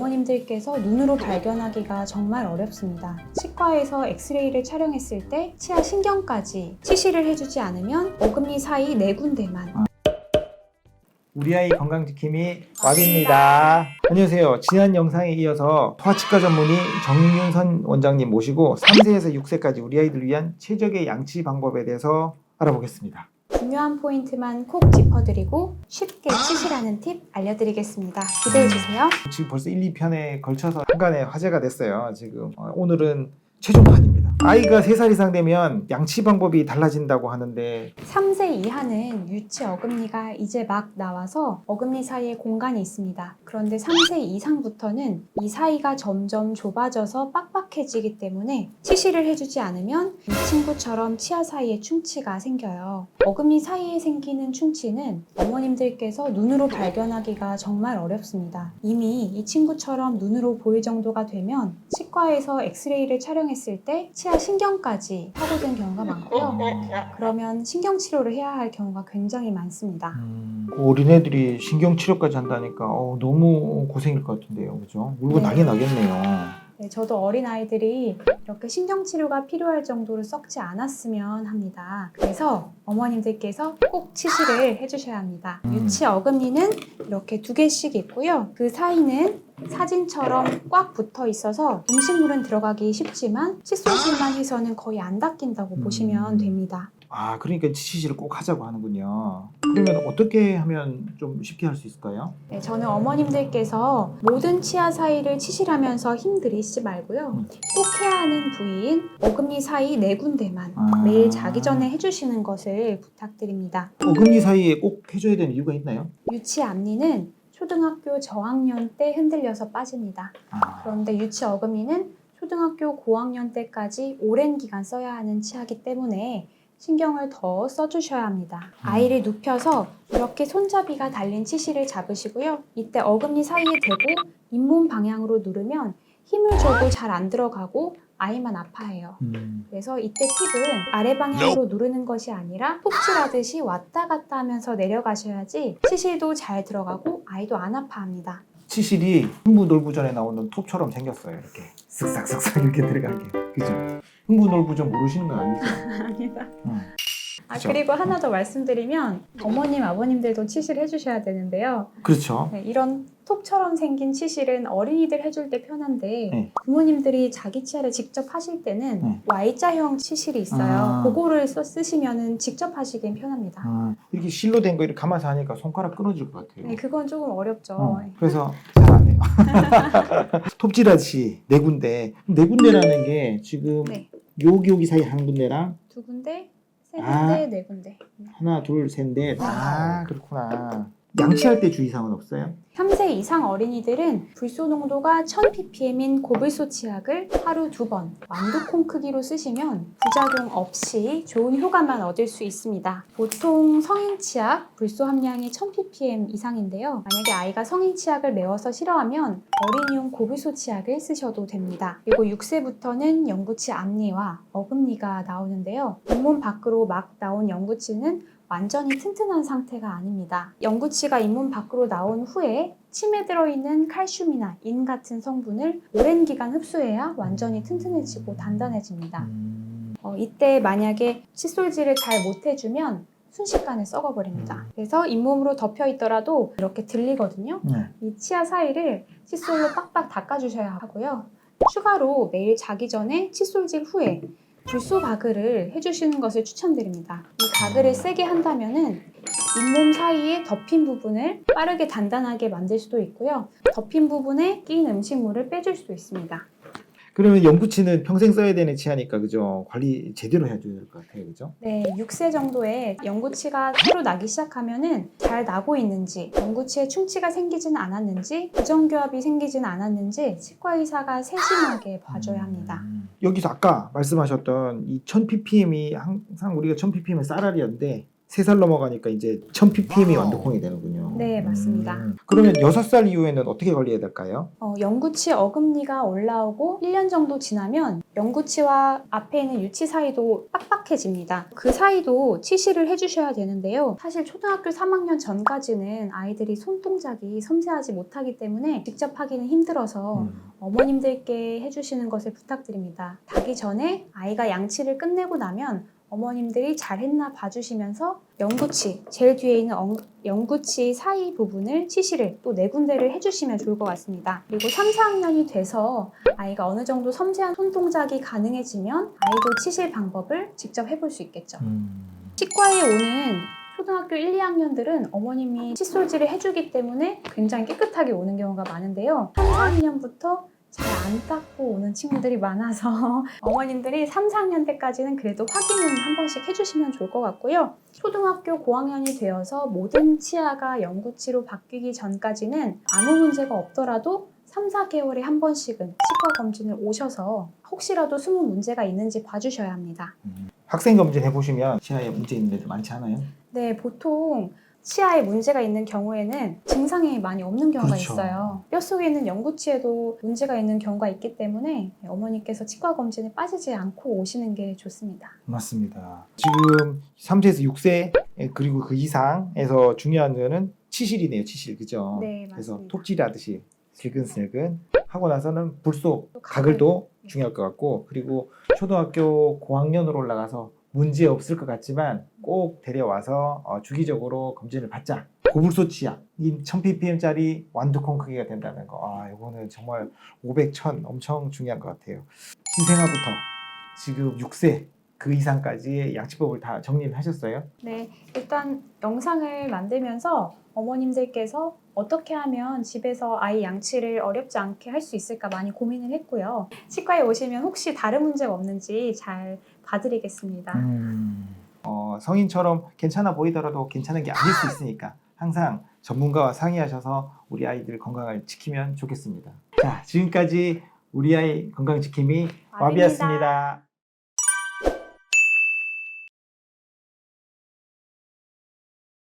어머님들께서 눈으로 발견하기가 정말 어렵습니다. 치과에서 엑스레이를 촬영했을 때 치아 신경까지 치실을 해주지 않으면 어금니 사이 4군데만. 우리 아이 건강지킴이 왑입니다. 안녕하세요. 지난 영상에 이어서 소아치과 전문의 정윤선 원장님 모시고 3세에서 6세까지 우리 아이들 위한 최적의 양치 방법에 대해서 알아보겠습니다. 중요한 포인트만 콕 짚어드리고 쉽게 치실하는 팁 알려드리겠습니다. 기대해주세요. 지금 벌써 1, 2편에 걸쳐서 한간에 화제가 됐어요. 지금 오늘은 최종판입니다. 아이가 3살 이상 되면 양치 방법이 달라진다고 하는데 3세 이하는 유치 어금니가 이제 막 나와서 어금니 사이에 공간이 있습니다. 그런데 3세 이상부터는 이 사이가 점점 좁아져서 빡빡해지기 때문에 치실을 해주지 않으면 이 친구처럼 치아 사이에 충치가 생겨요. 어금니 사이에 생기는 충치는 어머님들께서 눈으로 발견하기가 정말 어렵습니다. 이미 이 친구처럼 눈으로 보일 정도가 되면 치과에서 엑스레이를 촬영했을 때 치아 신경까지 파고든 경우가 많고요. 그러면 신경치료를 해야 할 경우가 굉장히 많습니다. 어린애들이 신경치료까지 한다니까 너무 고생일 것 같은데요. 그죠? 울고 네. 난리 나겠네요. 네, 저도 어린아이들이 이렇게 신경치료가 필요할 정도로 썩지 않았으면 합니다. 그래서 어머님들께서 꼭 치실을 해주셔야 합니다. 유치 어금니는 이렇게 2개씩 있고요. 그 사이는 사진처럼 꽉 붙어 있어서 음식물은 들어가기 쉽지만 칫솔질만 해서는 거의 안 닦인다고 보시면 됩니다. 아, 그러니까 치실을 꼭 하자고 하는군요. 그러면 어떻게 하면 좀 쉽게 할 수 있을까요? 네, 저는 어머님들께서 모든 치아 사이를 치실하면서 힘들이시지 말고요. 꼭 해야 하는 부위인 어금니 사이 4군데만 매일 자기 전에 해주시는 것을 부탁드립니다. 어금니 사이에 꼭 해줘야 되는 이유가 있나요? 유치 앞니는 초등학교 저학년 때 흔들려서 빠집니다. 그런데 유치 어금니는 초등학교 고학년 때까지 오랜 기간 써야 하는 치아이기 때문에 신경을 더 써주셔야 합니다. 아이를 눕혀서 이렇게 손잡이가 달린 치실을 잡으시고요. 이때 어금니 사이에 대고 잇몸 방향으로 누르면 힘을 줘도 잘 안 들어가고 아이만 아파해요. 그래서 이때 팁은 아래 방향으로 누르는 것이 아니라 톱질하듯이 왔다 갔다 하면서 내려가셔야지 치실도 잘 들어가고 아이도 안 아파합니다. 치실이 흥부놀부전에 나오는 톱처럼 생겼어요. 이렇게 쓱싹쓱싹 이렇게 들어가게. 그죠? 흥부놀부전 모르시는 건 아니죠? 아닙니다. 그쵸? 그리고 하나 더 말씀드리면 어머님, 아버님들도 치실 해주셔야 되는데요. 그렇죠. 네, 이런 톱처럼 생긴 치실은 어린이들 해줄 때 편한데 네. 부모님들이 자기 치아를 직접 하실 때는 Y자형 치실이 있어요. 그거를 쓰시면 직접 하시긴 편합니다. 이렇게 실로 된 거 이렇게 감아서 하니까 손가락 끊어질 것 같아요. 네, 그건 조금 어렵죠. 그래서 잘 안 해요. 톱질하듯이 4군데. 4군데라는 게 지금 네. 여기 사이 한 군데랑 2군데, 3군데, 아. 4군데. 하나, 둘, 셋, 넷. 아, 그렇구나. 양치할 때 주의사항은 없어요? 3세 이상 어린이들은 불소 농도가 1000ppm인 고불소 치약을 하루 2번 완두콩 크기로 쓰시면 부작용 없이 좋은 효과만 얻을 수 있습니다. 보통 성인 치약 불소 함량이 1000ppm 이상인데요. 만약에 아이가 성인 치약을 매워서 싫어하면 어린이용 고불소 치약을 쓰셔도 됩니다. 그리고 6세부터는 영구치 앞니와 어금니가 나오는데요. 잇몸 밖으로 막 나온 영구치는 완전히 튼튼한 상태가 아닙니다. 영구치가 잇몸 밖으로 나온 후에 침에 들어있는 칼슘이나 인 같은 성분을 오랜 기간 흡수해야 완전히 튼튼해지고 단단해집니다. 이때 만약에 칫솔질을 잘 못해주면 순식간에 썩어버립니다. 그래서 잇몸으로 덮여 있더라도 이렇게 들리거든요. 이 치아 사이를 칫솔로 빡빡 닦아주셔야 하고요. 추가로 매일 자기 전에 칫솔질 후에 불소 가글을 해주시는 것을 추천드립니다. 이 가글을 세게 한다면은 잇몸 사이에 덮인 부분을 빠르게 단단하게 만들 수도 있고요. 덮인 부분에 낀 음식물을 빼줄 수도 있습니다. 그러면 영구치는 평생 써야 되는 치아니까 그죠? 관리 제대로 해줘야 될 것 같아요. 그죠? 네, 6세 정도에 영구치가 새로 나기 시작하면은 잘 나고 있는지, 영구치에 충치가 생기지는 않았는지, 부정교합이 생기지는 않았는지 치과 의사가 세심하게 봐줘야 합니다. 여기서 아까 말씀하셨던 이 1000ppm이 항상 우리가 1000ppm은 쌀알이었는데 3살 넘어가니까 이제 1000ppm이 완두콩이 되는군요. 네, 맞습니다. 그러면 6살 이후에는 어떻게 관리해야 될까요? 영구치 어금니가 올라오고 1년 정도 지나면 영구치와 앞에 있는 유치 사이도 빡빡해집니다. 그 사이도 치실을 해주셔야 되는데요. 사실 초등학교 3학년 전까지는 아이들이 손동작이 섬세하지 못하기 때문에 직접 하기는 힘들어서 어머님들께 해주시는 것을 부탁드립니다. 자기 전에 아이가 양치를 끝내고 나면 어머님들이 잘했나 봐주시면서 영구치, 제일 뒤에 있는 영구치 사이 부분을 치실을 또 4군데를 해주시면 좋을 것 같습니다. 그리고 3, 4학년이 돼서 아이가 어느 정도 섬세한 손동작이 가능해지면 아이도 치실 방법을 직접 해볼 수 있겠죠. 치과에 오는 초등학교 1, 2학년들은 어머님이 칫솔질을 해주기 때문에 굉장히 깨끗하게 오는 경우가 많은데요. 3, 4학년부터 잘 안 닦고 오는 친구들이 많아서 어머님들이 3, 4학년 때까지는 그래도 확인은 한 번씩 해주시면 좋을 것 같고요. 초등학교 고학년이 되어서 모든 치아가 영구치로 바뀌기 전까지는 아무 문제가 없더라도 3, 4개월에 한 번씩은 치과 검진을 오셔서 혹시라도 숨은 문제가 있는지 봐주셔야 합니다. 학생 검진 해보시면 치아에 문제 있는 애들 많지 않아요? 네, 보통 치아에 문제가 있는 경우에는 증상이 많이 없는 경우가 그렇죠. 있어요. 뼈속에 있는 영구치에도 문제가 있는 경우가 있기 때문에 어머니께서 치과 검진에 빠지지 않고 오시는 게 좋습니다. 맞습니다. 지금 3세에서 6세 그리고 그 이상에서 중요한 거는 치실이네요. 치실, 그죠? 네, 그래서 맞습니다. 톱질하듯이 슬근슬근 하고 나서는 불소 또 가글도 네. 중요할 것 같고, 그리고 초등학교 고학년으로 올라가서 문제 없을 것 같지만 꼭 데려와서 주기적으로 검진을 받자. 고불소 치아, 이 1000ppm짜리 완두콩 크기가 된다는 거. 이거는 정말 500, 1000 엄청 중요한 것 같아요. 신생아부터 지금 6세 그 이상까지의 양치법을 다 정리를 하셨어요? 네, 일단 영상을 만들면서 어머님들께서 어떻게 하면 집에서 아이 양치를 어렵지 않게 할 수 있을까 많이 고민을 했고요. 치과에 오시면 혹시 다른 문제가 없는지 잘 봐드리겠습니다. 성인처럼 괜찮아 보이더라도 괜찮은 게 아닐 수 있으니까 항상 전문가와 상의하셔서 우리 아이들 건강을 지키면 좋겠습니다. 자, 지금까지 우리 아이 건강 지킴이 와비입니다. 와비였습니다.